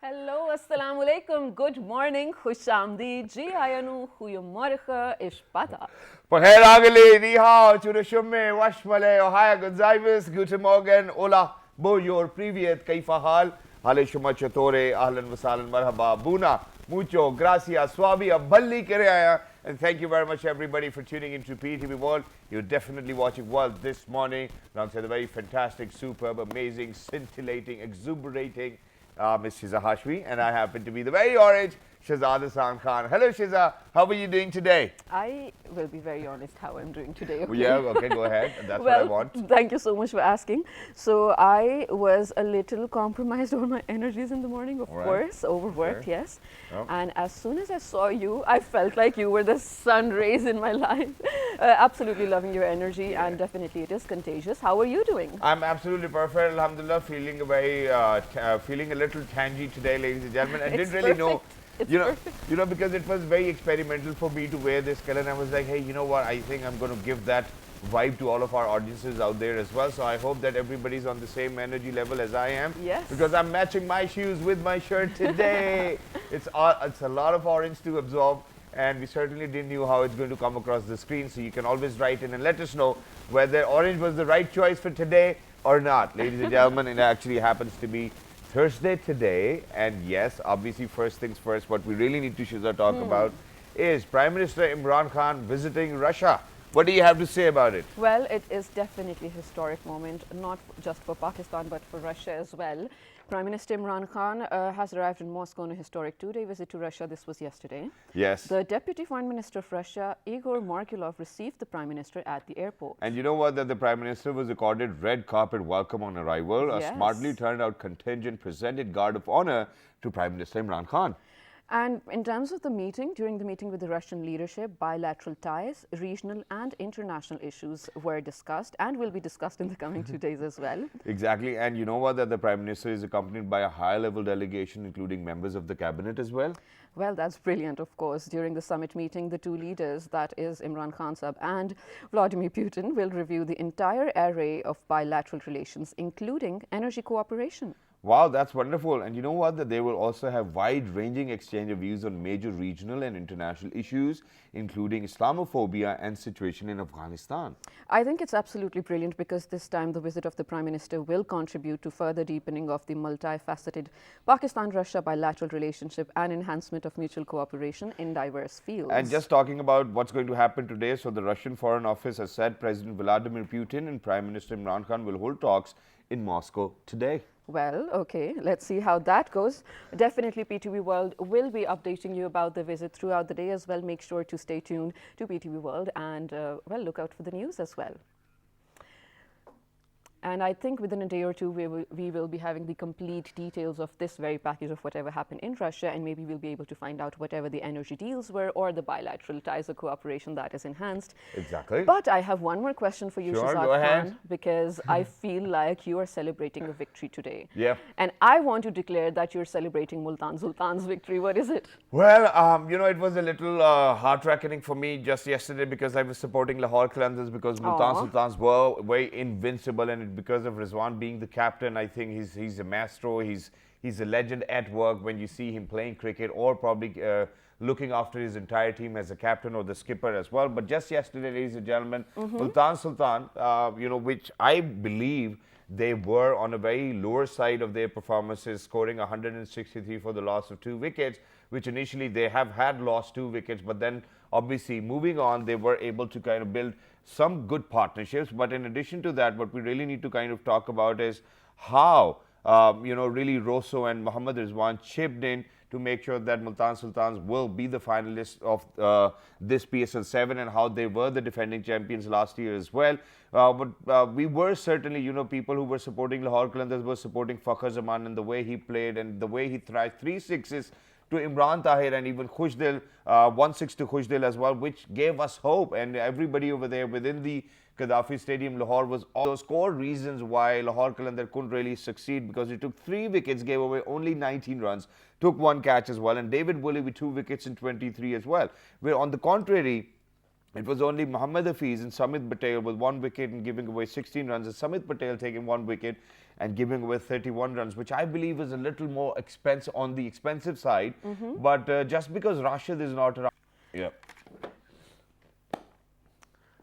Hallo, assalamu alaikum, good morning, khush amdeed, ji ayanu, goeiemorgen, ishbata. Vorheragele, ni hao, churashumme, washmale, ohaya, gonzaivis, guten morgen, hola, bonjour, privyet, kaifa hal, hale shuma chatore, ahlan wasalan, marhaba, buna, mucho, gracias, swabi, abhalli kere aaya. And thank you very much, everybody, for tuning into PTV World. You're definitely watching World this morning alongside the very fantastic, superb, amazing, scintillating, exuberating Miss Shiza Hashmi, and I happen to be the very orange Shahzad Hassan Khan. Hello, Shiza. How are you doing today? I will be very honest how I'm doing today. Okay? Yeah, okay, go ahead. That's what I want. Thank you so much for asking. So I was a little compromised on my energies in the morning, of course, overworked, yes. Oh. And as soon as I saw you, I felt like you were the sun rays in my life. Absolutely loving your energy, and definitely it is contagious. How are you doing? I'm absolutely perfect. Alhamdulillah, feeling a very, feeling a little tangy today, ladies and gentlemen. I didn't really know. Because it was very experimental for me to wear this color, and I was like, hey, you know what? I think I'm going to give that vibe to all of our audiences out there as well. So I hope that everybody's on the same energy level as I am. Yes. Because I'm matching my shoes with my shirt today. It's a lot of orange to absorb, and we certainly didn't know how it's going to come across the screen. So you can always write in and let us know whether orange was the right choice for today or not. Ladies and gentlemen, it actually happens to be Thursday today, and yes, obviously first things first, what we really need to Shiza talk about is Prime Minister Imran Khan visiting Russia. What do you have to say about it? Well, it is definitely a historic moment, not just for Pakistan, but for Russia as well. Prime Minister Imran Khan has arrived in Moscow on a historic two-day visit to Russia. This was yesterday. Yes. The Deputy Foreign Minister of Russia, Igor Markelov, received the Prime Minister at the airport. And you know what? That the Prime Minister was accorded red carpet welcome on arrival. Yes. A smartly turned out contingent presented guard of honor to Prime Minister Imran Khan. And in terms of the meeting, during the meeting with the Russian leadership, bilateral ties, regional and international issues were discussed and will be discussed in the coming 2 days as well. Exactly. And you know what? That the Prime Minister is accompanied by a high-level delegation, including members of the cabinet as well. Well, that's brilliant, of course. During the summit meeting, the two leaders, that is Imran Khan Sahab and Vladimir Putin, will review the entire array of bilateral relations, including energy cooperation. Wow, that's wonderful. And you know what? That they will also have wide-ranging exchange of views on major regional and international issues, including Islamophobia and situation in Afghanistan. I think it's absolutely brilliant because this time the visit of the Prime Minister will contribute to further deepening of the multifaceted Pakistan-Russia bilateral relationship and enhancement of mutual cooperation in diverse fields. And just talking about what's going to happen today, so the Russian Foreign Office has said President Vladimir Putin and Prime Minister Imran Khan will hold talks in Moscow today. Well, okay, let's see how that goes. Definitely PTV World will be updating you about the visit throughout the day as well. Make sure to stay tuned to PTV World and, well, look out for the news as well. And I think within a day or two, we will be having the complete details of this very package of whatever happened in Russia, and maybe we'll be able to find out whatever the energy deals were or the bilateral ties of cooperation that is enhanced. Exactly. But I have one more question for you, Sure, Shahzad go ahead. Khan, because I feel like you are celebrating a victory today. Yeah. And I want to declare that you're celebrating Multan Sultan's victory. What is it? Well, it was a little heart-reckoning for me just yesterday because I was supporting Lahore Qalandars because Multan Sultans were very invincible, and because of Rizwan being the captain, I think he's a maestro. He's a legend at work when you see him playing cricket, or probably looking after his entire team as a captain or the skipper as well. But just yesterday, ladies and gentlemen, Multan Sultan, which I believe they were on a very lower side of their performances, scoring 163 for the loss of 2 wickets, which initially they have had lost 2 wickets, but then obviously moving on, they were able to kind of build some good partnerships. But in addition to that, what we really need to kind of talk about is how, really Rosso and Mohammad Rizwan chipped in to make sure that Multan Sultans will be the finalists of this PSL 7, and how they were the defending champions last year as well. But we were certainly, people who were supporting Lahore Qalandars were supporting Fakhar Zaman and the way he played and the way he thrived. 3 sixes to Imran Tahir and even Khushdil, 1-6 to Khushdil as well, which gave us hope. And everybody over there within the Gaddafi Stadium, Lahore, was all those core reasons why Lahore Qalandar couldn't really succeed, because he took 3 wickets, gave away only 19 runs, took 1 catch as well, and David Woolley with 2 wickets in 23 as well. Where on the contrary, it was only Mohammad Hafiz and Samit Patel with 1 wicket and giving away 16 runs, and Samit Patel taking 1 wicket and giving away 31 runs, which I believe is a little more on the expensive side. But just because Rashid is not around, yeah.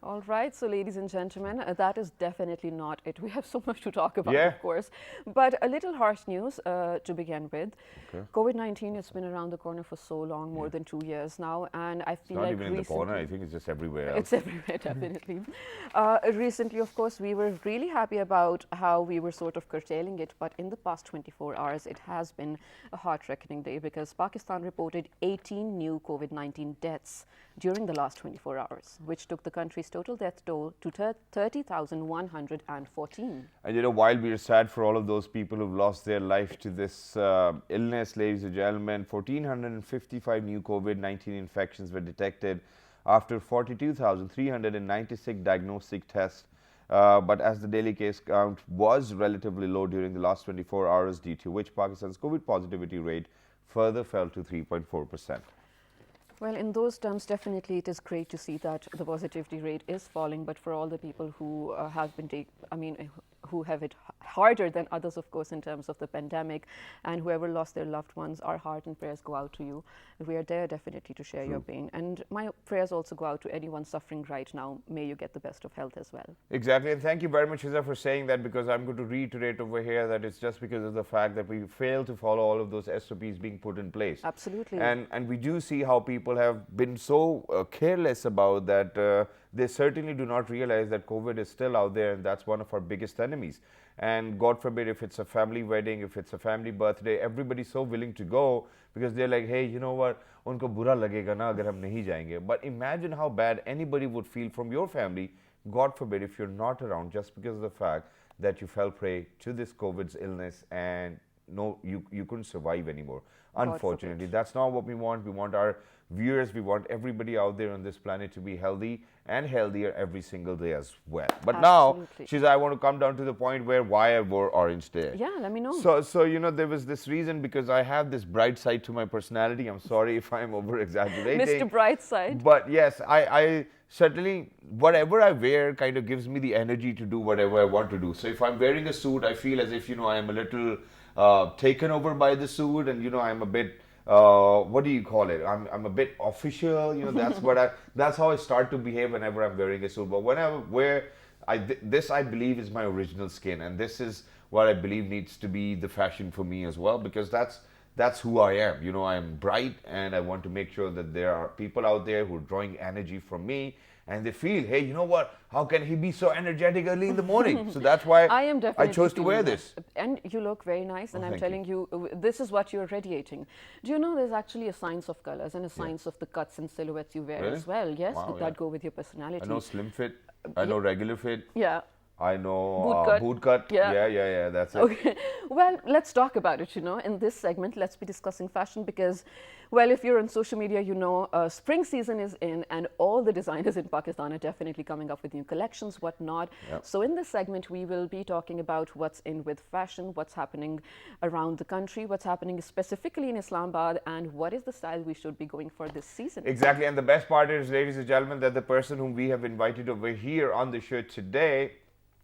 All right, so ladies and gentlemen, that is definitely not it. We have so much to talk about, Yeah. of course. But a little harsh news to begin with. Okay. COVID-19 has been around the corner for so long, more than 2 years now, and I feel Not like even in the corner, I think it's just everywhere else. it's everywhere, definitely. Recently, of course, we were really happy about how we were sort of curtailing it, but in the past 24 hours, it has been a heart-reckoning day because Pakistan reported 18 new COVID-19 deaths during the last 24 hours, which took the country's total death toll to 30,114. And you know, while we are sad for all of those people who've lost their life to this illness, ladies and gentlemen, 1,455 new COVID-19 infections were detected after 42,396 diagnostic tests. But as the daily case count was relatively low during the last 24 hours, due to which Pakistan's COVID positivity rate further fell to 3.4%. Well, in those terms, definitely it is great to see that the positivity rate is falling. But for all the people who have been, who have it harder than others, of course, in terms of the pandemic, and whoever lost their loved ones, our heart and prayers go out to you. We are there definitely to share your pain. And my prayers also go out to anyone suffering right now. May you get the best of health as well. Exactly, and thank you very much, Hiza, for saying that, because I'm going to reiterate over here that it's just because of the fact that we failed to follow all of those SOPs being put in place. Absolutely. And we do see how people have been so careless about that. They certainly do not realize that COVID is still out there, and that's one of our biggest enemies. And God forbid, if it's a family wedding, if it's a family birthday, everybody's so willing to go because they're like, hey, you know what, unko bura lagega na agar hum nahi jayenge. But imagine how bad anybody would feel from your family, God forbid, if you're not around, just because of the fact that you fell prey to this COVID's illness and no, you couldn't survive anymore. Unfortunately, that's not what we want. We want our viewers, we want everybody out there on this planet to be healthy and healthier every single day as well. But Absolutely. now, Shiza, I want to come down to the point where why I wore orange today. Yeah, let me know. So you know, there was this reason because I have this bright side to my personality. I'm sorry if I'm over exaggerating. Mr. Brightside. But yes, I certainly, whatever I wear kind of gives me the energy to do whatever I want to do. So if I'm wearing a suit, I feel as if, you know, I am a little taken over by the suit, and, you know, I'm a bit, what do you call it? I'm a bit official, you know, that's how I start to behave whenever I'm wearing a suit. But when I wear, this I believe is my original skin, and this is what I believe needs to be the fashion for me as well, because that's who I am. You know, I am bright, and I want to make sure that there are people out there who are drawing energy from me, and they feel, hey, you know what, how can he be so energetic early in the morning? So that's why I chose to wear this. And you look very nice, and I'm thank telling you, this is what you're radiating. Do you know there's actually a science of colors and a science of the cuts and silhouettes you wear as well? Yes, Wow, that go with your personality. I know slim fit, I know regular fit. Yeah. I know Boot cut. Yeah, that's it. Okay, well, let's talk about it. You know, in this segment, let's be discussing fashion because, well, if you're on social media, you know, spring season is in, and all the designers in Pakistan are definitely coming up with new collections, whatnot. Yep. So in this segment, we will be talking about what's in with fashion, what's happening around the country, what's happening specifically in Islamabad, and what is the style we should be going for this season. Exactly, and the best part is, ladies and gentlemen, that the person whom we have invited over here on the show today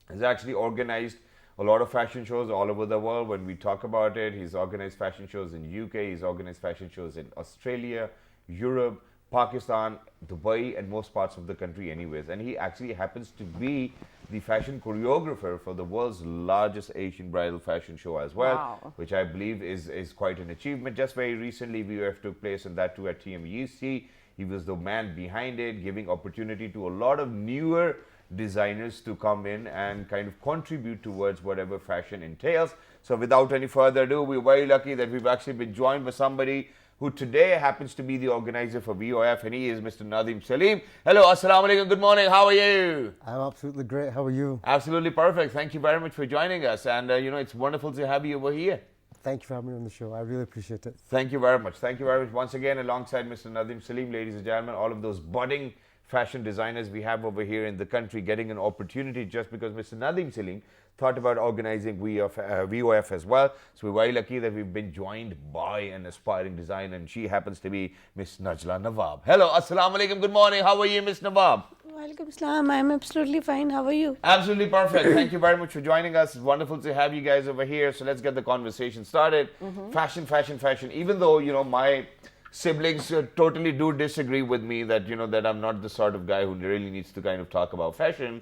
has actually organized a lot of fashion shows all over the world. When we talk about it, he's organized fashion shows in UK, he's organized fashion shows in Australia, Europe, Pakistan, Dubai, and most parts of the country anyways. And he actually happens to be the fashion choreographer for the world's largest Asian bridal fashion show as well, Wow. which I believe is quite an achievement. Just very recently, VOF took place, and that too at TMUC. He was the man behind it, giving opportunity to a lot of newer designers to come in and kind of contribute towards whatever fashion entails. So without any further ado, we're very lucky that we've actually been joined by somebody who today happens to be the organizer for VOF, and he is Mr. Nadeem Salim. Hello, assalamu alaikum, good morning, how are you? I'm absolutely great, how are you? Absolutely perfect, thank you very much for joining us, and you know, it's wonderful to have you over here. Thank you for having me on the show, I really appreciate it. Thank you very much. Thank you very much once again, alongside Mr. Nadeem Salim, ladies and gentlemen, all of those budding fashion designers we have over here in the country getting an opportunity just because Mr. Nadeem Salim, thought about organizing VOF as well. So we're very lucky that we've been joined by an aspiring designer, and she happens to be Miss Najla Nawab. Hello, Assalamu Alaikum, good morning. How are you, Miss Nawab? Welcome, Salam. I'm absolutely fine. How are you? Absolutely perfect. Thank you very much for joining us. It's wonderful to have you guys over here. So let's get the conversation started. Fashion, fashion, fashion. Even though, you know, my siblings totally do disagree with me that, you know, that I'm not the sort of guy who really needs to kind of talk about fashion.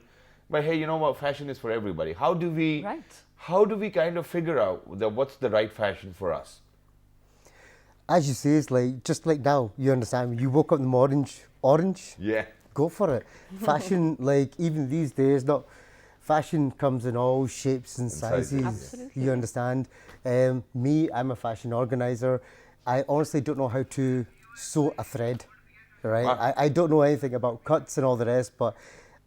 But hey, you know what? Fashion is for everybody. How do we kind of figure out what's the right fashion for us? As you say, it's like, just like now, you understand, you woke up in the morning, orange, Yeah. go for it. Fashion, like even these days, fashion comes in all shapes and sizes. Absolutely. You understand? Me, I'm a fashion organizer. I honestly don't know how to sew a thread, right? Wow. I don't know anything about cuts and all the rest, but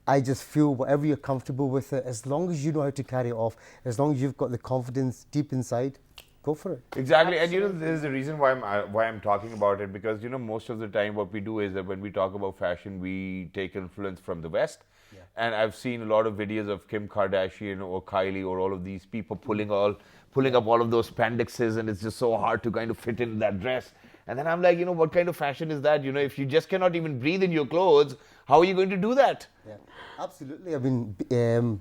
I just feel whatever you're comfortable with it, as long as you know how to carry it off, as long as you've got the confidence deep inside, go for it. Exactly, and you know, there's a reason why I'm talking about it, because you know, most of the time what we do is that when we talk about fashion, we take influence from the West. Yeah. And I've seen a lot of videos of Kim Kardashian or Kylie or all of these people pulling up all of those appendixes, and it's just so hard to kind of fit in that dress. And then I'm like, you know, what kind of fashion is that? You know, if you just cannot even breathe in your clothes, how are you going to do that? Yeah, absolutely. I mean,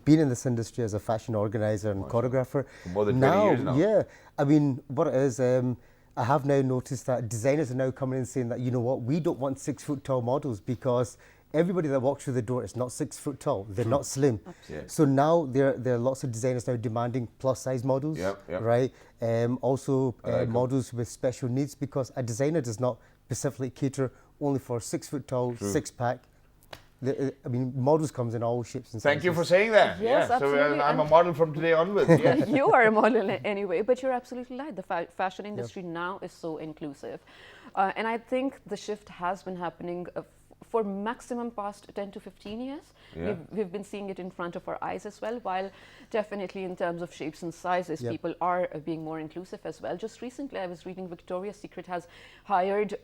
being in this industry as a fashion organizer and choreographer for more than 20 years now. Yeah, I mean, what it is, I have now noticed that designers are now coming in saying that, you know what, we don't want 6 foot tall models, because everybody that walks through the door is not 6 foot tall. They're not slim. Yeah. So now there are lots of designers now demanding plus size models, right? Also models with special needs, because a designer does not specifically cater only for 6 foot tall, six pack. I mean, models comes in all shapes and sizes. Thank you for saying that. Yes, yeah. absolutely. So I'm a model from today onwards. Yeah. You are a model anyway, but you're absolutely right. The fashion industry now is so inclusive. And I think the shift has been happening for maximum past 10 to 15 years. Yeah. We've been seeing it in front of our eyes as well, while definitely in terms of shapes and sizes, people are being more inclusive as well. Just recently, I was reading Victoria's Secret has hired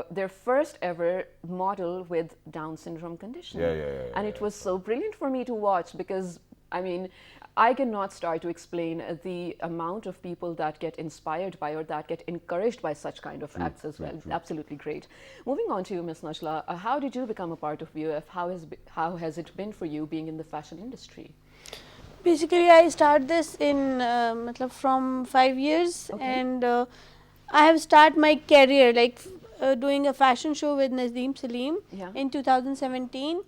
their first ever model with Down syndrome condition. And it was so brilliant for me to watch, because, I mean, I cannot start to explain the amount of people that get inspired by or that get encouraged by such kind of acts as well. Absolutely great. Moving on to you, Ms. Najla, how did you become a part of VOF? How has it been for you being in the fashion industry? Basically, I started this in from 5 years, and I have started my career like doing a fashion show with Nadeem Salim in 2017.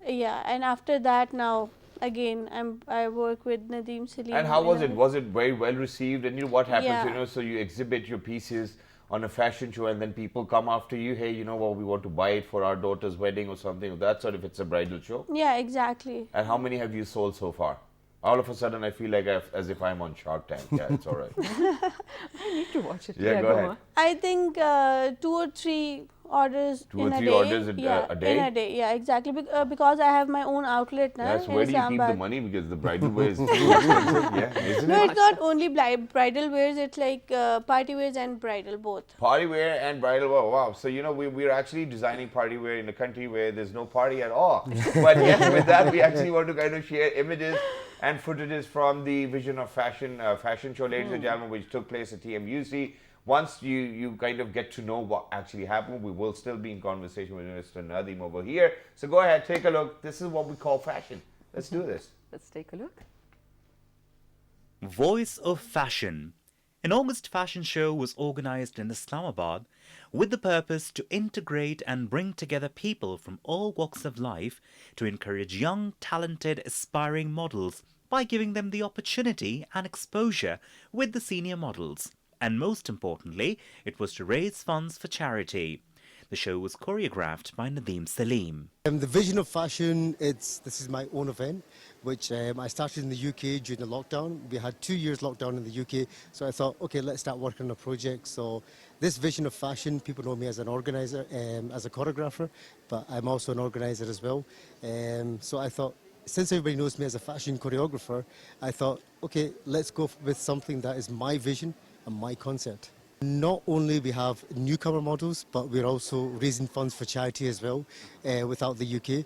Yeah, and after that now, again, I work with Nadeem Salim. And how was it? Was it very well received? And you know what happens, Yeah. you know, so you exhibit your pieces on a fashion show, and then people come after you, hey, you know what, we want to buy it for our daughter's wedding or something of that sort, if it's a bridal show. Yeah, exactly. And how many have you sold so far? All of a sudden, I feel like as if I'm on Shark Tank. Yeah, it's all right. I need to watch it. Yeah, go ahead. on. I think 2 or 3 orders Two in or a three day. orders a day? In a day, yeah, exactly. Because I have my own outlet now. Yes, where in do you keep the Islamabad. money? Because the bridal wear is too expensive, yeah, isn't No, it? it's not only bridal wears, it's like party wears and bridal both. Party wear and bridal wear, wow. So, you know, we're actually designing party wear in a country where there's no party at all. But yes, with that, we actually want to kind of share images and footages from the Vision of Fashion fashion show, ladies and gentlemen, which took place at TMUC. Once you kind of get to know what actually happened, we will still be in conversation with Mr. Nadeem over here. So go ahead, take a look. This is what we call fashion. Let's do this. Let's take a look. Voice of Fashion. An August fashion show was organized in Islamabad with the purpose to integrate and bring together people from all walks of life to encourage young, talented, aspiring models by giving them the opportunity and exposure with the senior models. And most importantly, it was to raise funds for charity. The show was choreographed by Nadeem Salim. The Vision of Fashion, this is my own event, which I started in the UK during the lockdown. We had 2 years lockdown in the UK, so I thought, okay, let's start working on a project. So this Vision of Fashion, people know me as an organizer, as a choreographer, but I'm also an organizer as well. So I thought, since everybody knows me as a fashion choreographer, I thought, okay, let's go with something that is my vision and my concept. Not only we have newcomer models, but we're also raising funds for charity as well, without the UK.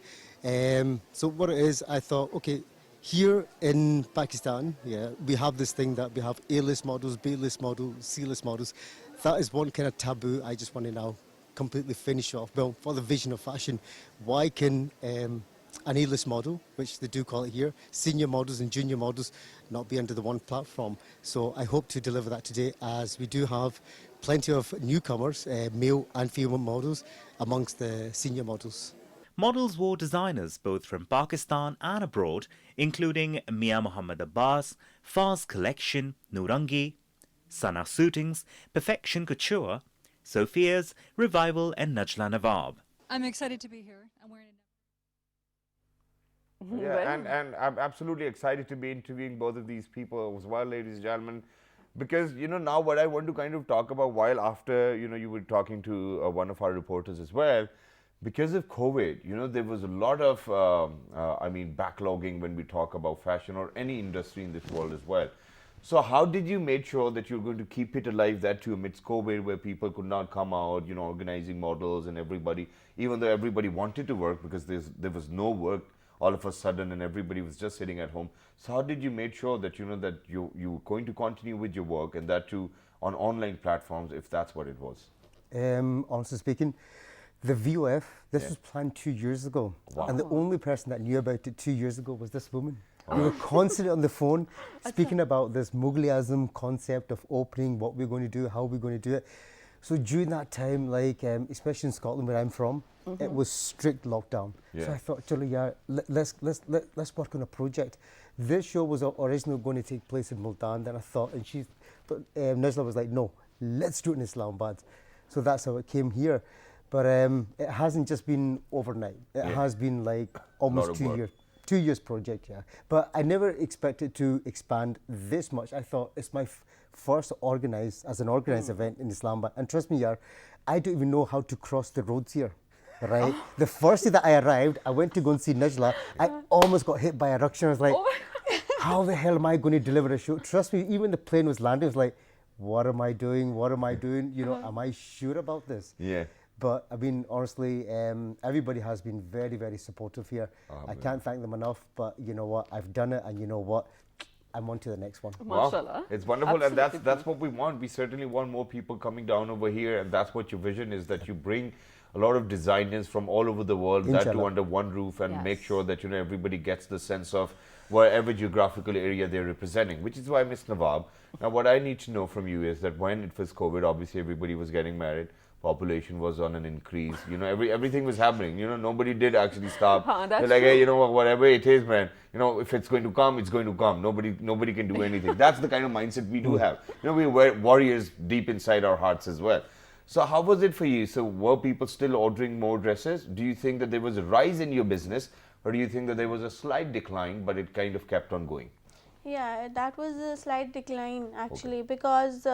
So what it is, I thought, okay, Here in Pakistan, yeah, we have this thing that we have A-list models, B-list models, C-list models. That is one kind of taboo. I just want to now completely finish off. Well, for the vision of fashion, why can an A-list model, which they do call it here, senior models and junior models, not be under the one platform? So I hope to deliver that today, as we do have plenty of newcomers, male and female models, amongst the senior models. Models wore designers both from Pakistan and abroad, including Mia Muhammad Abbas, Fars Collection, Nurangi, Sana Suitings, Perfection Couture, Sophia's, Revival and Najla Nawab. I'm excited to be here. I'm wearing it. Yeah, and I'm absolutely excited to be interviewing both of these people as well, ladies and gentlemen, because, you know, now what I want to kind of talk about while after, you know, you were talking to one of our reporters as well, because of COVID, you know, there was a lot of, backlogging when we talk about fashion or any industry in this world as well. So how did you make sure that you're going to keep it alive, that too amidst COVID, where people could not come out, you know, organizing models and everybody, even though everybody wanted to work because there was no work all of a sudden and everybody was just sitting at home. So how did you make sure that, you know, that you were going to continue with your work, and that too on online platforms, if that's what it was? Honestly speaking, the VOF, this was planned 2 years ago. Wow. And the only person that knew about it 2 years ago was this woman. We were constantly on the phone speaking about this Mughalism concept of opening, what we're going to do, how we're going to do it. So during that time, like, especially in Scotland where I'm from, it was strict lockdown. Yeah. So I thought, Chalo, yeah, let's work on a project. This show was originally going to take place in Multan, then I thought, and Najla was like, no, let's do it in Islamabad. So that's how it came here. But it hasn't just been overnight. It has been like almost 2 years. 2 years project, yeah. But I never expected to expand this much. I thought it's my first organized event in Islamabad. And trust me, I don't even know how to cross the roads here, right? The first day that I arrived, I went to go and see Najla. I almost got hit by a ruction. I was like, how the hell am I going to deliver a show? Trust me, even the plane was landing, I was like, what am I doing? What am I doing? You know, am I sure about this? Yeah. But I mean, honestly, everybody has been very, very supportive here. I can't thank them enough, but you know what? I've done it, and you know what? I'm on to the next one. Wow. It's wonderful. Absolutely. And that's what we want. We certainly want more people coming down over here, and that's what your vision is, that you bring a lot of designers from all over the world, that too under one roof, and make sure that, you know, everybody gets the sense of wherever geographical area they're representing, which is why, Ms. Nawab, now what I need to know from you is that when it was COVID, obviously everybody was getting married, population was on an increase, you know, everything was happening, you know, nobody did actually stop. They're like, hey, you know what, whatever it is, man, you know, if it's going to come, it's going to come. Nobody can do anything. That's the kind of mindset we do have. You know, we're warriors deep inside our hearts as well. So how was it for you? So were people still ordering more dresses? Do you think that there was a rise in your business, or do you think that there was a slight decline, but it kind of kept on going? Yeah, that was a slight decline actually, because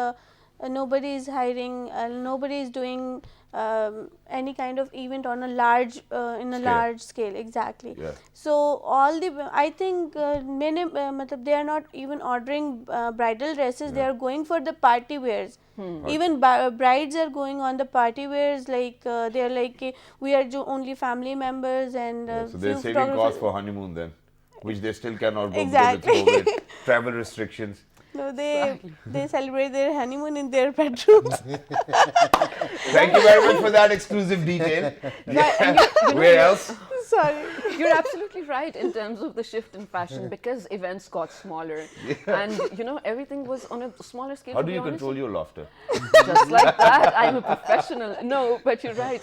nobody is hiring, nobody is doing any kind of event on a large large scale. Exactly. Yeah. So I think many they are not even ordering bridal dresses. They are going for the party wears. Even brides are going on the party wears, like they are like, we are only family members, and so they're saving costs for honeymoon then, which they still cannot go exactly. because of COVID, travel restrictions. No, they celebrate their honeymoon in their bedrooms. Thank you very much for that exclusive detail. Where else? Sorry. You're absolutely right in terms of the shift in fashion, because events got smaller, and you know, everything was on a smaller scale. How do you control your laughter? Just like that, I'm a professional. No, but you're right,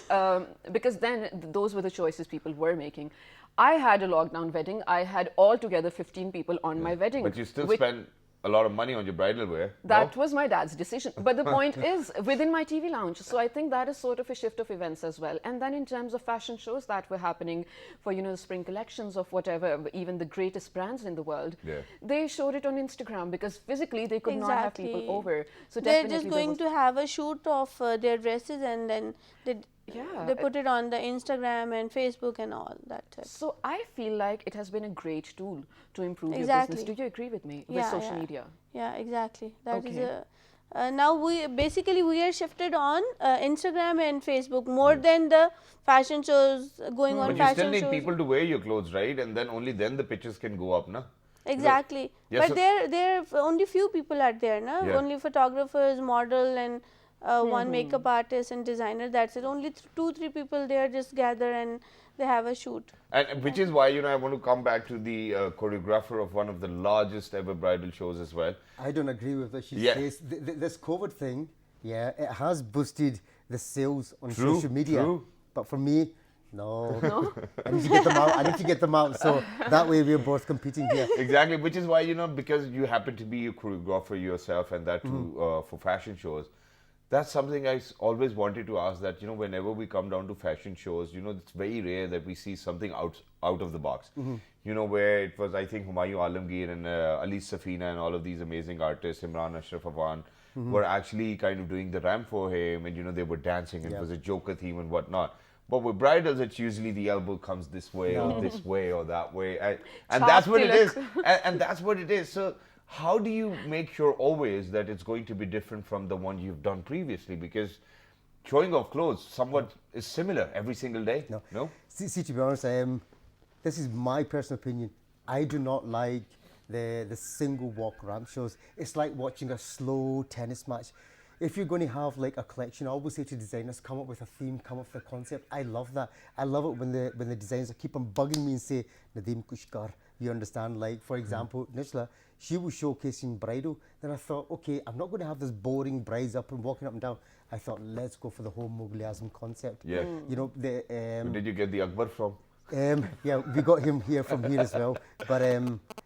because then those were the choices people were making. I had a lockdown wedding. I had altogether 15 people on my wedding. But you still spent a lot of money on your bridal wear. That was my dad's decision. But the point is, within my TV lounge. So I think that is sort of a shift of events as well. And then in terms of fashion shows that were happening for, you know, spring collections of whatever, even the greatest brands in the world, they showed it on Instagram, because physically they could not have people over. So they're just going to have a shoot of their dresses, and then they put it on the Instagram and Facebook and all that. So I feel like it has been a great tool to improve your business. Do you agree with me? With social media. Yeah, exactly. That is now we are shifted on Instagram and Facebook more than the fashion shows going on But you still fashion need shows. people to wear your clothes, right? And then only then the pictures can go up, na? Exactly. Yes, But sir. there only few people are there, na? Yeah. Only photographers, model, and one makeup artist and designer. That's it. Only 2-3 people there just gather and they have a shoot. And which is why, I want to come back to the choreographer of one of the largest ever bridal shows as well. I don't agree with what she Yeah. says. This COVID thing, yeah, it has boosted the sales on True, social media. true. But for me, no. I need to get them out. I need to get them out. So that way we're both competing here. Exactly, which is why, because you happen to be a choreographer yourself and that too for fashion shows. That's something I always wanted to ask that, whenever we come down to fashion shows, it's very rare that we see something out of the box. Where it was, I think, Humayun Alamgir and Ali Safina and all of these amazing artists, Imran Ashraf Awan, were actually kind of doing the ramp for him and, they were dancing and it was a Joker theme and whatnot. But with bridals, it's usually the elbow comes this way or this way or that way. And that's what it is. And that's what it is. So how do you make sure always that it's going to be different from the one you've done previously? Because showing off clothes somewhat is similar every single day. No? See, to be honest, this is my personal opinion. I do not like the single walk ramp shows. It's like watching a slow tennis match. If you're going to have like a collection, I always say to designers, come up with a theme, come up with a concept. I love that. I love it when the designers keep on bugging me and say, Nadeem Kushkar, you understand? Like, for example, Nishla, she was showcasing bridal. Then I thought, okay, I'm not going to have this boring brides up and walking up and down. I thought, let's go for the whole Mughal Azam concept. Yeah. Where did you get the Akbar from? Yeah, we got him here from here as well. But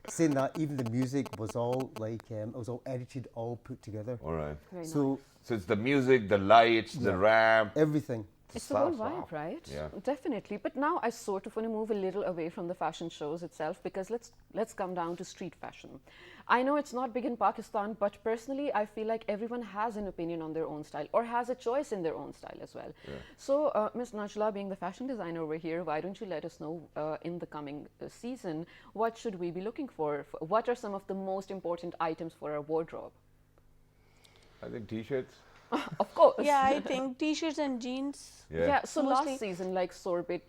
saying that, even the music was all like, it was all edited, all put together. All right. Very So nice. So it's the music, the lights, the ramp. everything. It's the whole Stuff, vibe, wow. right? Yeah. Definitely. But now I sort of want to move a little away from the fashion shows itself, because let's come down to street fashion. I know it's not big in Pakistan, but personally I feel like everyone has an opinion on their own style or has a choice in their own style as well. So Ms. Najla, being the fashion designer over here, why don't you let us know in the coming season, what should we be looking for? What are some of the most important items for our wardrobe? I think t-shirts. Of course. Yeah, I think t-shirts and jeans. Yeah, so Mostly. last season, like sorbet,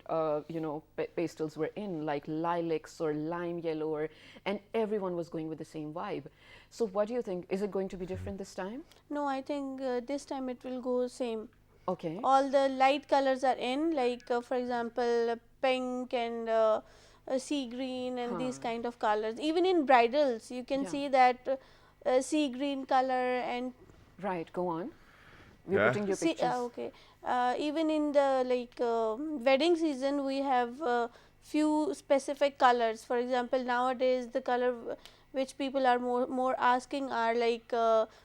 pastels were in, like lilacs or lime yellow, and everyone was going with the same vibe. So what do you think? Is it going to be different this time? No, I think this time it will go same. Okay. All the light colors are in, like for example, pink and sea green and these kind of colors. Even in bridals, you can Yeah. see that sea green color and Right, go on. We're Yeah. putting your see, pictures. okay. Even in the wedding season, we have few specific colors. For example, nowadays the color which people are more asking are like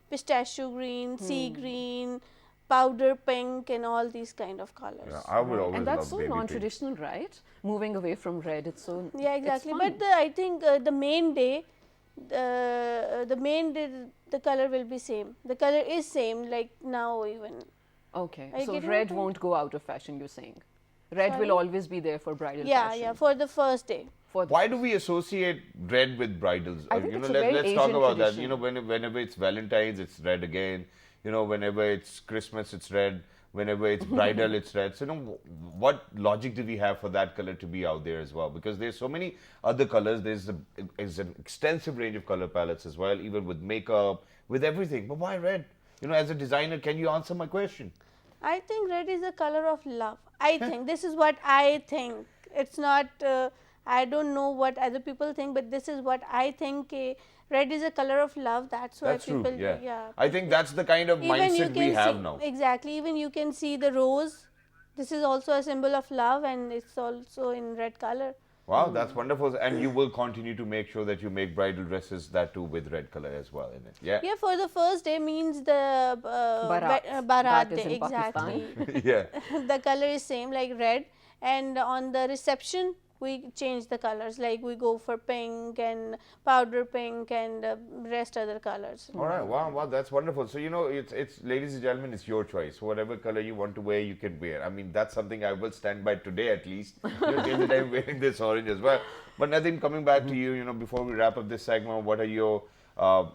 pistachio green, sea green, powder pink, and all these kind of colors. Yeah, I would always And that's love so baby pink. non-traditional, right? Moving away from red, it's so Yeah, it's exactly. fun. But I think the main day, the color will be same. The color is same like now even. Okay, Are you so getting red my point? won't go out of fashion, you're saying? Red will Sorry? always be there for bridal Yeah, fashion. yeah, for the first day. For the Why do we associate red with bridals? I think it's a very let's talk Asian about that. tradition. Whenever it's Valentine's, it's red again. Whenever it's Christmas, it's red. Whenever it's bridal, it's red. So, what logic do we have for that color to be out there as well? Because there's so many other colors. There's an extensive range of color palettes as well, even with makeup, with everything. But why red? As a designer, can you answer my question? I think red is the color of love. I think this is what I think. It's not. I don't know what other people think, but this is what I think. Red is a color of love. That's why That's true. people. Yeah. I think that's the kind of Even you mindset we can have see, now. exactly. Even you can see the rose. This is also a symbol of love, and it's also in red color. Wow, that's wonderful. And you will continue to make sure that you make bridal dresses that too with red color as well in it. Yeah. Yeah, for the first day means the Barat. Barat That is day. in Pakistan. Exactly. Yeah. The color is same like red, and on the reception we change the colors, like we go for pink and powder pink and rest other colors. All right. Wow. That's wonderful. So, it's ladies and gentlemen, it's your choice. Whatever color you want to wear, you can wear. I mean, that's something I will stand by today at least. Till that I'm wearing this orange as well. But Nadeem, coming back to you, before we wrap up this segment, what are your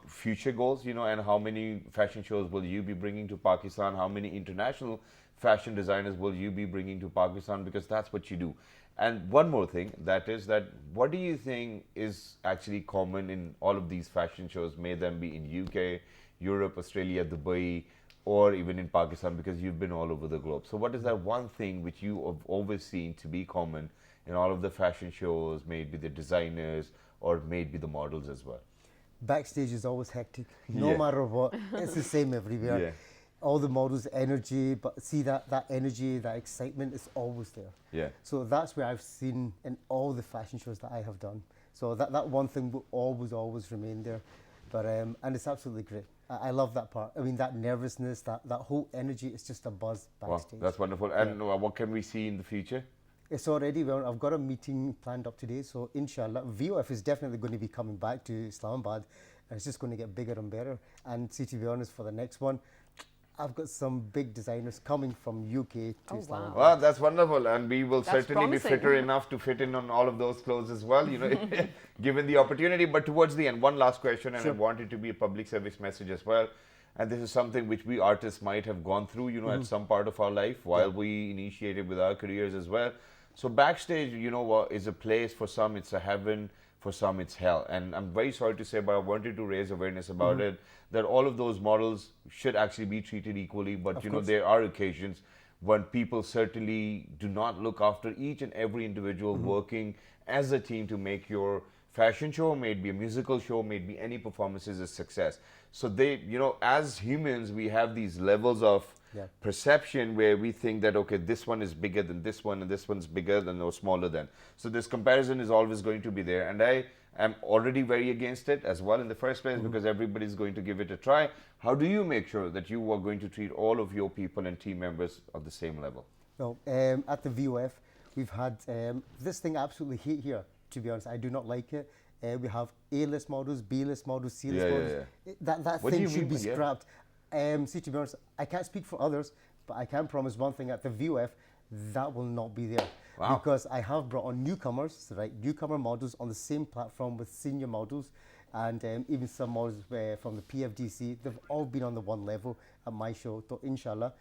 future goals, you know, and how many fashion shows will you be bringing to Pakistan? How many international fashion designers will you be bringing to Pakistan? Because that's what you do. And one more thing, that is that what do you think is actually common in all of these fashion shows, may them be in UK, Europe, Australia, Dubai, or even in Pakistan, because you've been all over the globe. So what is that one thing which you have always seen to be common in all of the fashion shows, maybe the designers or maybe the models as well? Backstage is always hectic, no Yeah. matter what. It's the same everywhere. Yeah. All the models, energy, but see that energy, that excitement is always there. Yeah. So that's where I've seen in all the fashion shows that I have done. So that one thing will always remain there. But and it's absolutely great. I love that part. I mean, that nervousness, that whole energy, it's just a buzz Wow, backstage. that's wonderful. And what can we see in the future? It's already, well, I've got a meeting planned up today, so inshallah, VOF is definitely going to be coming back to Islamabad, and it's just going to get bigger and better. And see, to be honest, for the next one, I've got some big designers coming from UK to Islamabad. Well, that's wonderful, and we will certainly promising. be fitter enough to fit in on all of those clothes as well, you know, given the opportunity. But towards the end, one last question, and I want it to be a public service message as well. And this is something which we artists might have gone through, you know, at some part of our life while we initiated with our careers as well. So backstage, you know, is a place. For some it's a heaven, for some it's hell. And I'm very sorry to say, but I wanted to raise awareness about it, that all of those models should actually be treated equally. But, you know, there are occasions when people certainly do not look after each and every individual working as a team to make your fashion show, maybe a musical show, maybe any performances a success. So they, you know, as humans, we have these levels of perception where we think that, okay, this one is bigger than this one and this one's bigger than or smaller than. So this comparison is always going to be there, and I am already very against it as well in the first place, because everybody's going to give it a try. How do you make sure that you are going to treat all of your people and team members at the same level? Well, at the VOF, we've had this thing I absolutely hate here, to be honest. I do not like it. We have A-list models, B-list models, C-list models. That What do thing you should mean be by- yeah. scrapped. See, to be honest, I can't speak for others, but I can promise one thing: at the VOF, that will not be there. Wow. Because I have brought on newcomers, right? Newcomer models on the same platform with senior models, and even some models from the PFDC. They've all been on the one level at my show. So inshallah,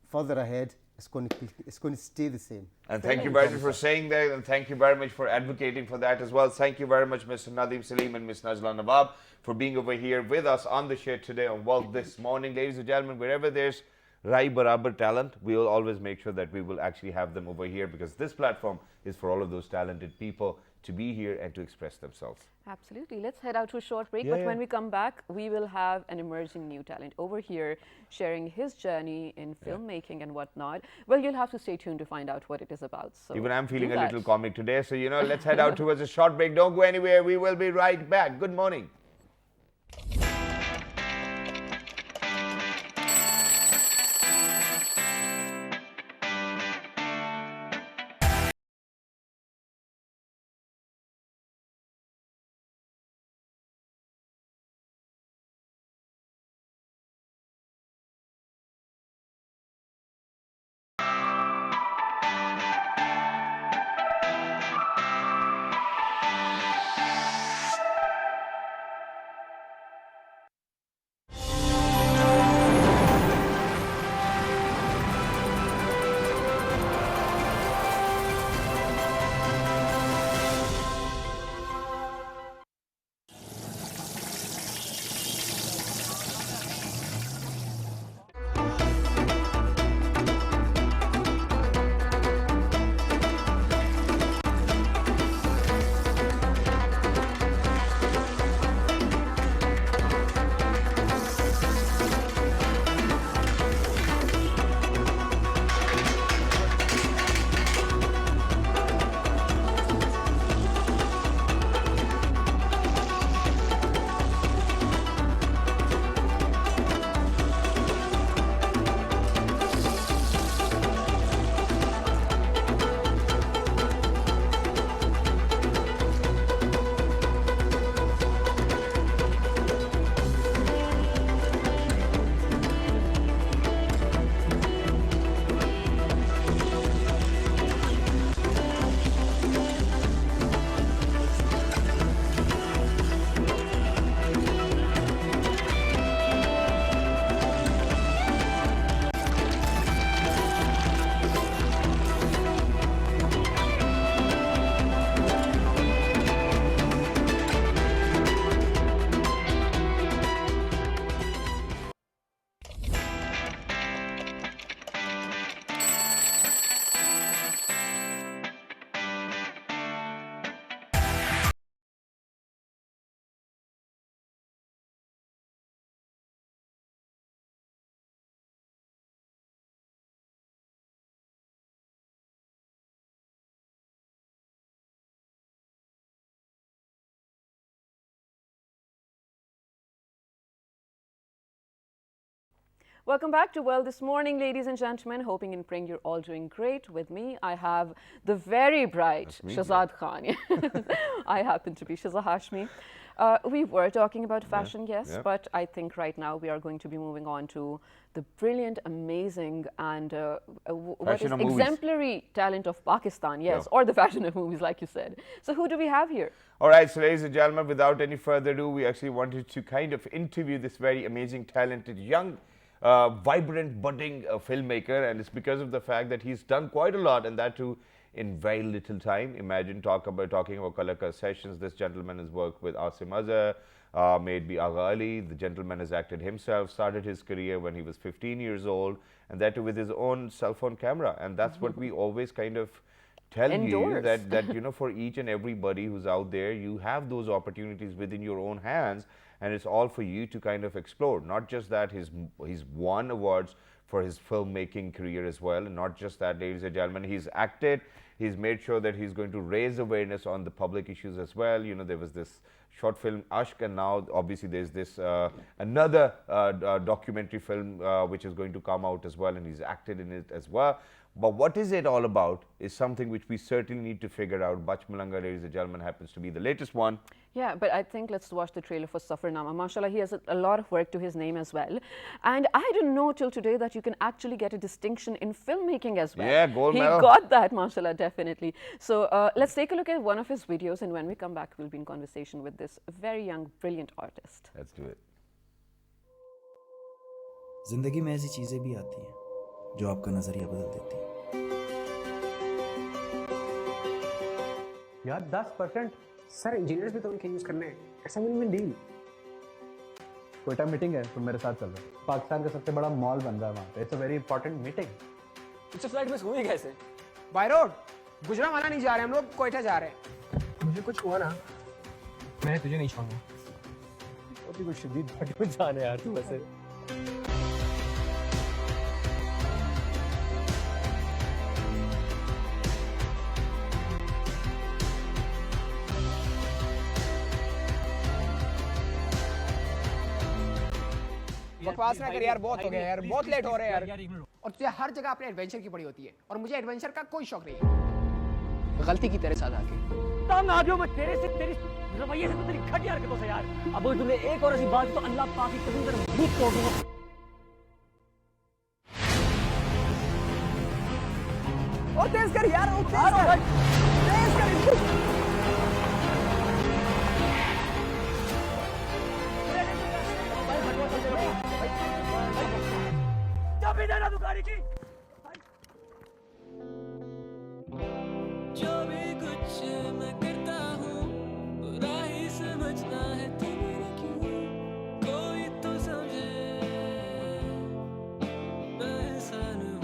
further ahead, it's going to stay the same. And thank you very much for saying that, and thank you very much for advocating for that as well. Thank you very much, Mr. Nadeem Salim and Ms. Najla Nawab, for being over here with us on the show today on World This Morning. Ladies and gentlemen, wherever there's Rai Barabar talent, we will always make sure that we will actually have them over here, because this platform is for all of those talented people to be here and to express themselves. Absolutely. Let's head out to a short break. But when we come back, we will have an emerging new talent over here sharing his journey in filmmaking and whatnot. Well, you'll have to stay tuned to find out what it is about. So Even I'm feeling do a that. little comic today. So, you know, let's head out towards a short break. Don't go anywhere. We will be right back. Good morning. Welcome back to Well This Morning, ladies and gentlemen. Hoping and praying you're all doing great. With me, I have the very bright Shahzad Khan. I happen to be Shahzad Hashmi. We were talking about fashion, yes, but I think right now we are going to be moving on to the brilliant, amazing, and what is exemplary talent of Pakistan, yes, or the fashion of movies, like you said. So who do we have here? All right, so ladies and gentlemen, without any further ado, we actually wanted to kind of interview this very amazing, talented, young, vibrant, budding filmmaker, and it's because of the fact that he's done quite a lot, and that too in very little time. Imagine talking about Kalaka Sessions. This gentleman has worked with Asim Azhar, made Bhi Agha Ali. The gentleman has acted himself, started his career when he was 15 years old, and that too with his own cell phone camera. And that's what we always kind of tell you, that you know, for each and everybody who's out there, you have those opportunities within your own hands, and it's all for you to kind of explore. Not just that, he's won awards for his filmmaking career as well, and not just that, ladies and gentlemen, he's acted, he's made sure that he's going to raise awareness on the public issues as well. You know, there was this short film Ashk, and now obviously there's this another documentary film which is going to come out as well, and he's acted in it as well. But what is it all about is something which we certainly need to figure out. Bach Malanga, ladies and gentlemen, happens to be the latest one. Yeah, but I think let's watch the trailer for Safarnama. Mashallah, he has a lot of work to his name as well. And I didn't know till today that you can actually get a distinction in filmmaking as well. Yeah, gold medal. He got that, mashallah, definitely. So let's take a look at one of his videos, and when we come back, we'll be in conversation with this very young, brilliant artist. Let's do it. जिंदगी में ऐसी चीजें भी आती हैं जो आपका नजरिया बदल देती हैं। यार 10% सर इंजीनियर्स भी तो उनके यूज करने हैं। ऐसा विन-विन डील। क्वेटा मीटिंग है, तुम मेरे साथ चल रहे हो। पाकिस्तान का सबसे बड़ा मॉल बन रहा है वहाँ पे। It's a very important meeting. इस फ्लाइट मिस हुई कैसे? By road. गुजरांवाला नहीं जा रहे हम लोग, क्वेटा जा रहे हैं। मुझे कुछ हुआ ना, मैं तुझे नहीं छोड़ूंगा। वो भी कुछ शदीद पार्टी में जाने यार तू वैसे। बकवास ना कर यार, बहुत हो गया यार, बहुत लेट हो रहे हैं यार। और तुझे हर जगह अपने एडवेंचर की पड़ी होती है, और मुझे एडवेंचर का कोई शौक नहीं है। गलती की तेरे साथ आके। तंग आ गया मैं तेरे से, तेरी रवैये से, तेरी घटिया हरकतों से यार। अब अगर तूने एक और ऐसी बात की तो अल्लाह पाक की कसम तेरा मुंह तोड़ दूंगा। ओ तेज कर यार, ओ तेज कर। तेज कर। चाबी देना तू गाड़ी की। जो भी कुछ मैं करता हूँ बुरा ही समझना है तेरे क्यों कोई तो समझे मैं इंसान हूँ।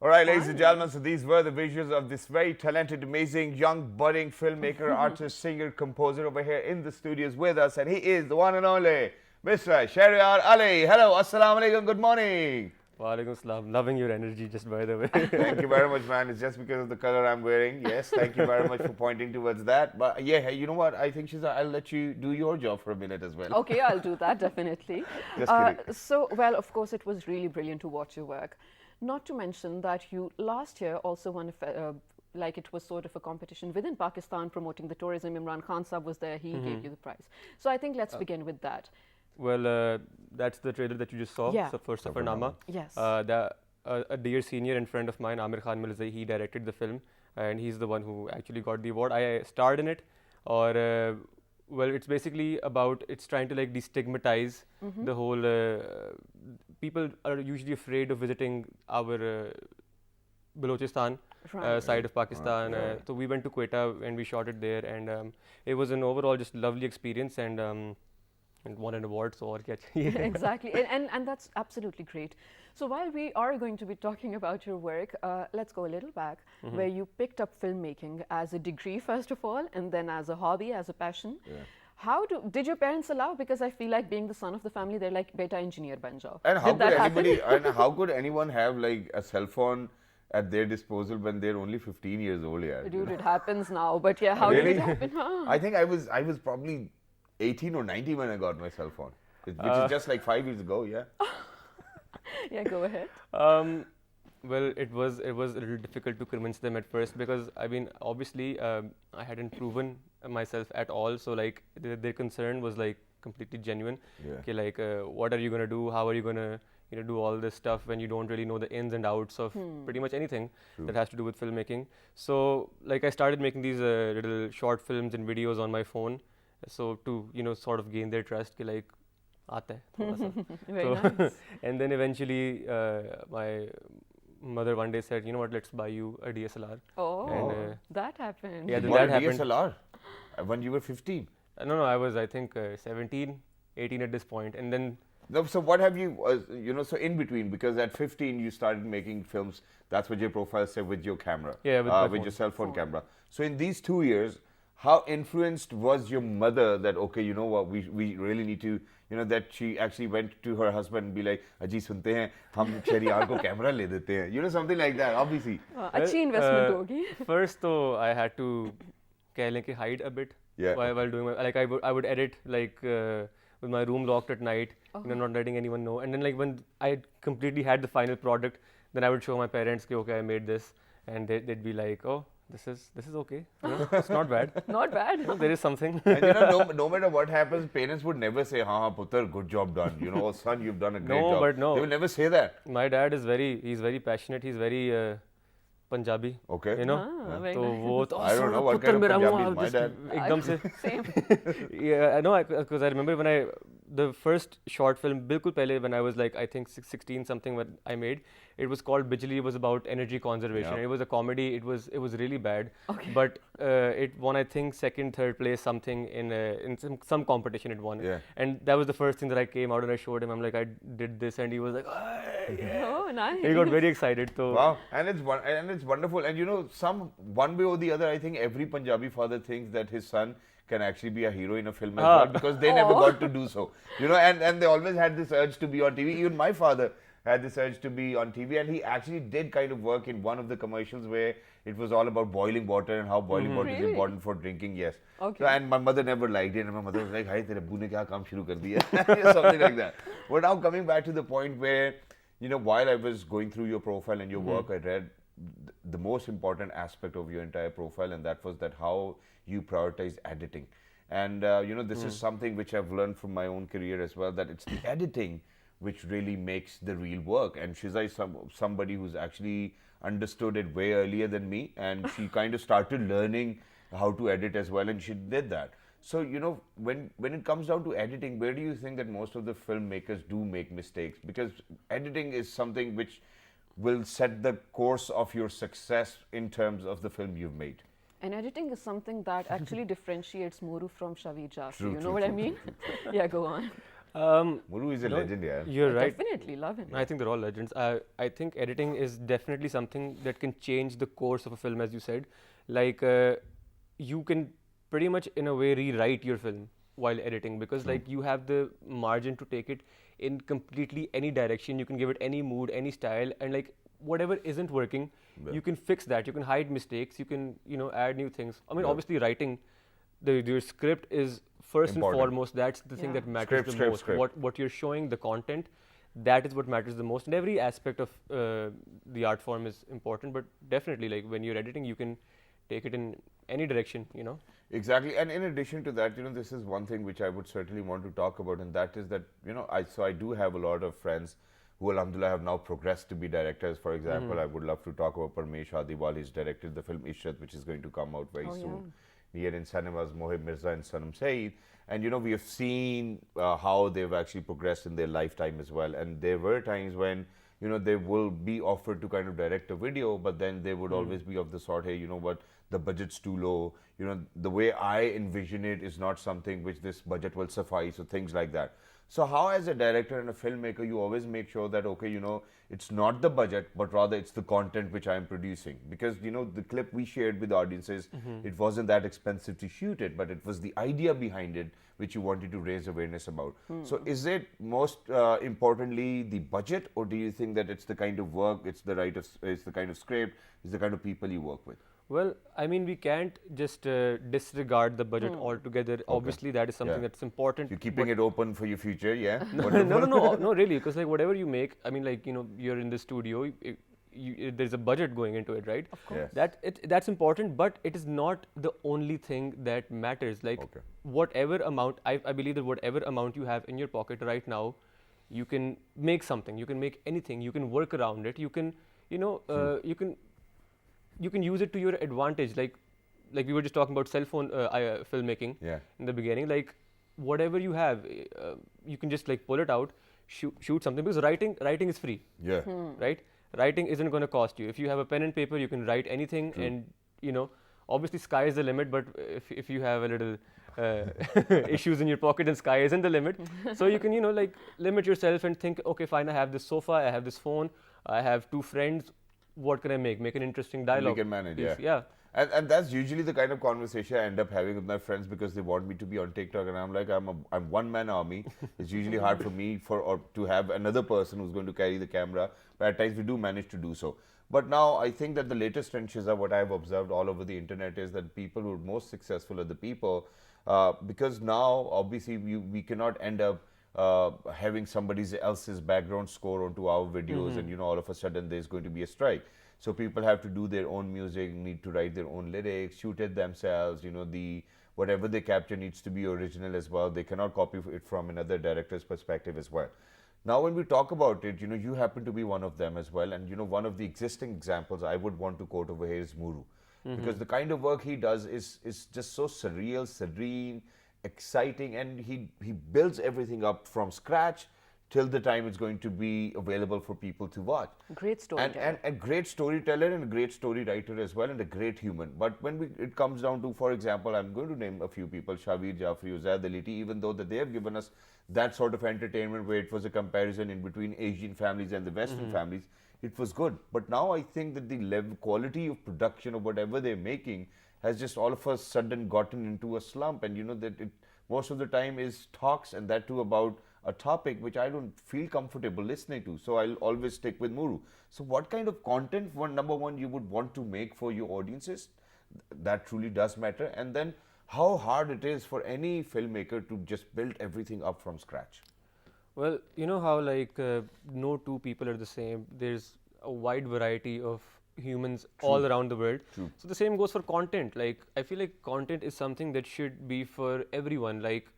All right, ladies and gentlemen, so these were the visuals of this very talented, amazing, young, budding filmmaker, artist, singer, composer over here in the studios with us, and he is the one and only Mr. Shahryar Ali. Hello, assalamu alaikum, good morning. Walaikum assalam. Loving your energy, just by the way. Thank you very much, man. It's just because of the color I'm wearing. Yes, thank you very much for pointing towards that. But yeah, you know what? I think I'll let you do your job for a minute as well. Okay, I'll do that, definitely. Just kidding. So, well, of course, it was really brilliant to watch your work. Not to mention that you last year also won like it was sort of a competition within Pakistan promoting the tourism. Imran Khan Sahab was there, he gave you the prize. So I think let's begin with that. Well, that's the trailer that you just saw. Yeah. So for Safarnama. Yes. A dear senior and friend of mine, Amir Khan Milzai, he directed the film, and he's the one who actually got the award. I starred in it, or well, it's basically about, it's trying to like destigmatize the whole. People are usually afraid of visiting our Balochistan side of Pakistan. So we went to Quetta and we shot it there, and it was an overall just lovely experience, and won an award. So or Exactly, and that's absolutely great. So while we are going to be talking about your work, let's go a little back, where you picked up filmmaking as a degree first of all, and then as a hobby, as a passion. Yeah. Did your parents allow? Because I feel like being the son of the family, they're like, beta engineer ban jao. And how could anybody, and how could anyone have like a cell phone at their disposal when they're only 15 years old? Yeah, dude, it happens now, but yeah, how did it happen? I think I was probably 18 or 19 when I got my cell phone. which is just like 5 years ago, yeah. Yeah, go ahead. Well, it was a little difficult to convince them at first because I mean, obviously, I hadn't proven myself at all. So like their concern was like completely genuine. Yeah. Okay, like what are you gonna do? How are you gonna do all this stuff when you don't really know the ins and outs of pretty much anything that has to do with filmmaking. So like I started making these little short films and videos on my phone, so to sort of gain their trust. Ki like, aata hai, thoda sa. Very nice. And then eventually my mother one day said, you know what, let's buy you a DSLR. Oh, and, that happened. yeah, then What that a happened. DSLR? When you were 15? No, I was I think 17, 18 at this point, and then. No, so what have you, so in between, because at 15 you started making films, that's what your profile said, with your camera. Yeah, with my with phone. your cell phone camera. So in these 2 years, how influenced was your mother that, okay, you know what, we really need to, that she actually went to her husband and be like, Aji, sunte hain, hum Sheriyar ko camera le dete hain. Something like that, obviously. Achhi investment hogi. First, though, I had to hide a bit while doing my, like I would edit like with my room locked at night, not letting anyone know. And then like when I completely had the final product, then I would show my parents, okay, I made this, and they'd be like, oh, this is okay. It's not bad. Not bad. There is something. And no matter what happens, parents would never say, ha, putter, good job done. Oh, son, you've done a great job. No, but no. They will never say that. My dad is he's very passionate. He's very Punjabi. Okay. very nice. I don't know what kind of Punjabi is my dad. Ekdam se. Same. Yeah, I know, because I remember when the first short film, bilkul pehle, when I was like, I think 16 something, when I made, it was called Bijli. It was about energy conservation. Yeah. It was a comedy. It was really bad. Okay. But it won, I think, second, third place something in some competition. It won. Yeah. And that was the first thing that I came out and I showed him. I'm like, I did this, and he was like, yeah. Oh, nice. He got very excited. So Wow, and it's wonderful. And some one way or the other, I think every Punjabi father thinks that his son can actually be a hero in a film as well, because they never got to do so. And they always had this urge to be on TV. Even my father had this urge to be on TV, and he actually did kind of work in one of the commercials where it was all about boiling water and how boiling water is Really? important for drinking. Yes. Okay. So, and my mother never liked it, and my mother was like, "Hi, tere abbu ne kya kaam shuru kar diya?" Something like that. But now coming back to the point where, while I was going through your profile and your work, I read the most important aspect of your entire profile, and that was that how you prioritize editing. And this is something which I've learned from my own career as well, that it's the editing which really makes the real work. And Shiza is somebody who's actually understood it way earlier than me, and she kind of started learning how to edit as well, and she did that. So, when it comes down to editing, where do you think that most of the filmmakers do make mistakes? Because editing is something which will set the course of your success in terms of the film you've made. And editing is something that actually differentiates Muru from Shavija. True, You know true, what I true, mean? true, Yeah, go on. Muru is a legend, yeah. You're right. Definitely love him. I think they're all legends. I think editing is definitely something that can change the course of a film, as you said. Like, you can pretty much, in a way, rewrite your film while editing, because like you have the margin to take it in completely any direction. You can give it any mood, any style, and like whatever isn't working, you can fix that. You can hide mistakes. You can add new things. I mean, obviously, writing your script is first Important. and foremost. That's the thing that matters the most. What you're showing, the content, that is what matters the most. And every aspect of the art form is important. But definitely, like when you're editing, you can take it in any direction. Exactly. And in addition to that, this is one thing which I would certainly want to talk about, and that is that, I do have a lot of friends who, alhamdulillah, have now progressed to be directors. For example, I would love to talk about Parmesh Adiwal. He's directed the film Ishrat, which is going to come out very soon. Here in cinemas, Mohib Mirza and Sanam Saeed. And, we have seen how they've actually progressed in their lifetime as well. And there were times when, they will be offered to kind of direct a video, but then they would always be of the sort, hey, you know what, the budget's too low. The way I envision it is not something which this budget will suffice, or things like that. So how, as a director and a filmmaker, you always make sure that, okay, it's not the budget, but rather it's the content which I'm producing. Because, the clip we shared with audiences, it wasn't that expensive to shoot it, but it was the idea behind it which you wanted to raise awareness about. So is it most importantly the budget, or do you think that it's the kind of work, it's the kind of script, it's the kind of people you work with? Well, I mean, we can't just disregard the budget altogether. Obviously, that is something that's important. You're keeping it open for your future, yeah? No, really, because like whatever you make, I mean, like, you know, you're in the studio, there's a budget going into it, right? Of course. That's important, but it is not the only thing that matters. Like, whatever amount, I believe that whatever amount you have in your pocket right now, you can make something, you can make anything, you can work around it, you can, you know, you can use it to your advantage. Like we were just talking about cell phone filmmaking in the beginning. Like, whatever you have, you can just like pull it out, shoot something, because writing is free. Yeah. Right? Writing isn't going to cost you. If you have a pen and paper, you can write anything, and you know, obviously sky is the limit. But if you have a little issues in your pocket, then sky isn't the limit. So you can, you know, like limit yourself and think, okay, fine, I have this sofa, I have this phone, I have 2 friends. What can I make? Make an interesting dialogue. We can manage, yeah. And that's usually the kind of conversation I end up having with my friends, because they want me to be on TikTok, and I'm like, I'm one-man army. It's usually hard for me to have another person who's going to carry the camera, but at times we do manage to do so. But now I think that the latest trend, Shiza, what I've observed all over the internet, is that people who are most successful are the people, because now obviously we cannot end up having somebody else's background score onto our videos, and you know, all of a sudden there's going to be a strike. So people have to do their own music, need to write their own lyrics, shoot it themselves. You know, whatever they capture needs to be original as well. They cannot copy it from another director's perspective as well. Now, when we talk about it, you know, you happen to be one of them as well. And you know, one of the existing examples I would want to quote over here is Muru, because the kind of work he does is just so surreal, serene, exciting, and he builds everything up from scratch till the time it's going to be available for people to watch. Great storyteller. And a great storyteller, and a great story writer as well, and a great human. But when it comes down to, for example, I'm going to name a few people, Shavir Jafri, Uzaid Aliti, even though that they have given us that sort of entertainment where it was a comparison in between Asian families and the Western families, it was good. But now I think that the quality of production of whatever they're making has just all of a sudden gotten into a slump, and you know that it most of the time is talks, and that too about a topic which I don't feel comfortable listening to. So I'll always stick with Muru. So what kind of content, number one, you would want to make for your audiences? That truly does matter. And then how hard it is for any filmmaker to just build everything up from scratch. Well, you know how like no two people are the same. There's a wide variety of humans all around the world. So the same goes for content. Like, I feel like content is something that should be for everyone. Like,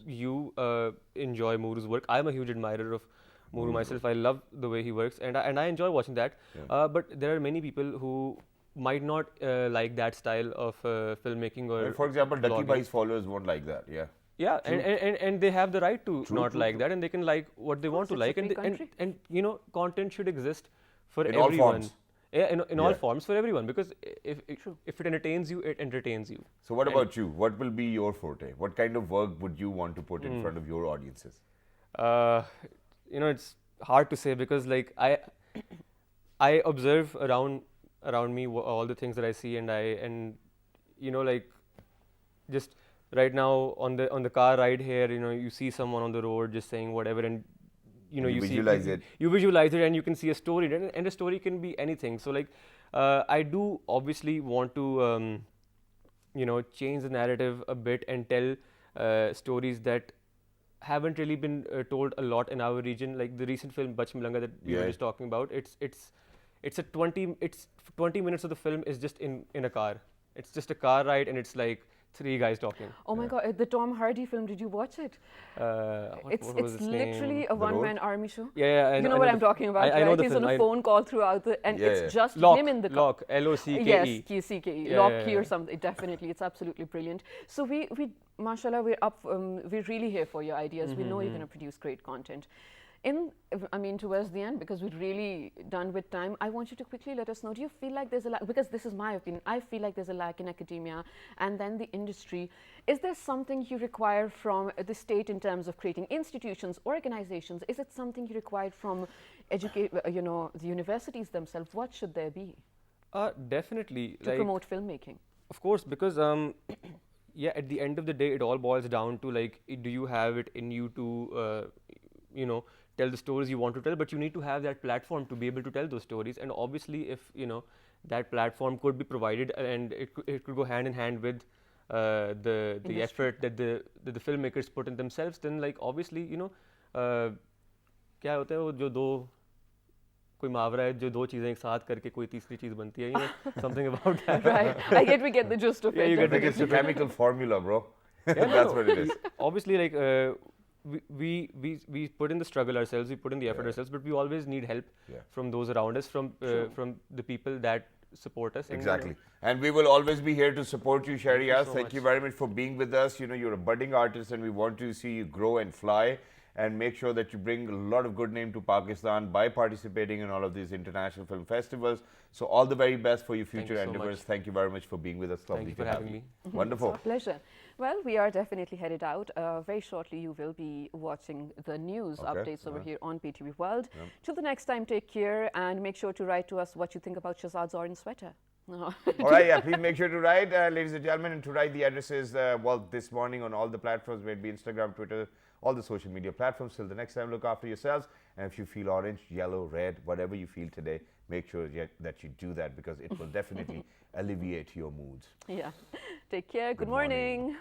you enjoy Muru's work. I'm a huge admirer of Muru myself. I love the way he works, and I enjoy watching that. But there are many people who might not like that style of filmmaking, or for example, Ducky Bhai's followers won't like that. Yeah, and they have the right to not like that, and they can like what they want to like, and you know, content should exist for in everyone. All forms. Yeah, in all forms for everyone, because if it entertains you, it entertains you. So what about you? What will be your forte? What kind of work would you want to put in front of your audiences? You know, it's hard to say, because like I observe around me all the things that I see, and you know, like just right now on the car ride here, you know, you see someone on the road just saying whatever, and you know, you visualize it, and you can see a story, and a story can be anything. So like I do obviously want to you know, change the narrative a bit and tell stories that haven't really been told a lot in our region. Like the recent film Bach Milanga that we were just talking about, it's 20 minutes of the film is just in a car. It's just a car ride, and it's like 3 guys talking. Oh my God, the Tom Hardy film, did you watch it? It's literally a one-man army show. Yeah, you know what I'm talking about, I know the He's film. on a phone call throughout and it's just Locke, him in the car. Locke, L-O-C-K-E. Yes, C-K-E, Locke or something, definitely, it's absolutely brilliant. So we mashallah, we're really here for your ideas. We know you're going to produce great content. Towards the end, because we're really done with time, I want you to quickly let us know, do you feel like there's a lack, because this is my opinion, I feel like there's a lack in academia and then the industry. Is there something you require from the state in terms of creating institutions, organizations? Is it something you require from the universities themselves? What should there be? Definitely. To promote filmmaking. Of course, because yeah, at the end of the day, it all boils down to like, do you have it in you to, you know, tell the stories you want to tell, but you need to have that platform to be able to tell those stories. And obviously, if you know, that platform could be provided, and it could go hand in hand with the effort that the filmmakers put in themselves, then like obviously, you know, क्या होता है वो जो दो कोई मुहावरा है जो दो चीजें एक साथ करके कोई तीसरी चीज बनती है, you know, something about that. Right. We get the gist of it. You get the It's a chemical formula, bro. Yeah, That's what it is. Obviously, like we put in the struggle ourselves, we put in the effort ourselves, but we always need help from those around us, from the people that support us. Exactly. And we will always be here to support you, Shahriaz. Thank you very much for being with us. You know, you're a budding artist and we want to see you grow and fly and make sure that you bring a lot of good name to Pakistan by participating in all of these international film festivals. So all the very best for your future endeavors. Thank you very much for being with us. Thank you for having me. Wonderful. It's our pleasure. Well, we are definitely headed out. Very shortly, you will be watching the news updates over here on PTV World. Till the next time, take care and make sure to write to us what you think about Shahzad's orange sweater. All right, yeah, please make sure to write, ladies and gentlemen, and to write the addresses, well, this morning on all the platforms, whether it be Instagram, Twitter, all the social media platforms. Till the next time, look after yourselves. And if you feel orange, yellow, red, whatever you feel today, make sure that you do that because it will definitely alleviate your moods. Yeah. Take care. Good morning.